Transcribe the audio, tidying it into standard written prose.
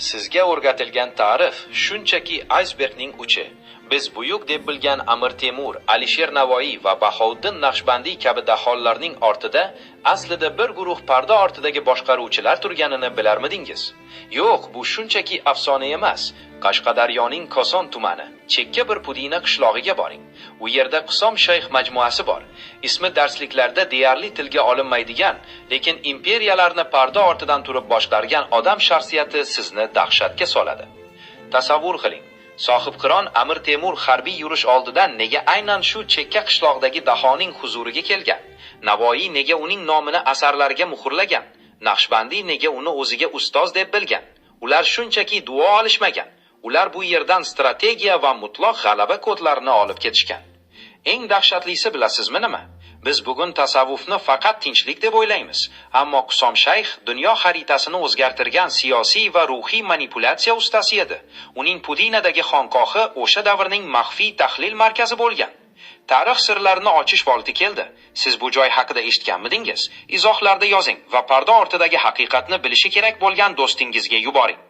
Sizga o'rgatilgan ta'rif shunchaki aysbergning uchi. Biz buyuk deb bilgan Amir Temur, Alisher Navoiy va Bahouddin Naqshbandiy kabi dahollarning ortida aslida bir guruh parda ortidagi boshqaruvchilar turganini bilarmidingiz? Yo'q, bu shunchaki afsona emas. Qashqadaryoning Koson tumani, chekka bir Pudina qishlog'iga boring. U yerda Qisom shayx majmuasi bor. Ismi darsliklarda deyarli tilga olinmaydigan, lekin imperiyalarni parda ortidan turib boshqargan odam shaxsiyati sizni dahshatga soladi. Tasavvur qiling. Sohibqiron Amir Temur harbiy yurish oldidan nega aynan shu chekka qishloqdagi dahoning huzuriga kelgan? Navoiy nega uning nomini asarlarga muhrlagan? Naqshbandiy nega uni o'ziga ustoz deb bilgan? Ular shunchaki duo olishmagan. Ular bu yerdan strategiya va mutlaq g'alaba kodlarini olib ketishgan. Eng dahshatlisi bilasizmi nima? Biz bugun tasavvufni faqat tinchlik deb o'ylaymiz, ammo Qisom shayx dunyo xaritasini o'zgartirgan siyosiy va ruhiy manipulyatsiya ustasi edi. Uning Pudinadagi xonqohi o'sha davrning maxfiy tahlil markazi bo'lgan. Tarix sirlarini ochish vaqti keldi. Siz bu joy haqida eshitganmidingiz? Izohlarda yozing va parda ortidagi haqiqatni bilishi kerak bo'lgan do'stingizga yuboring.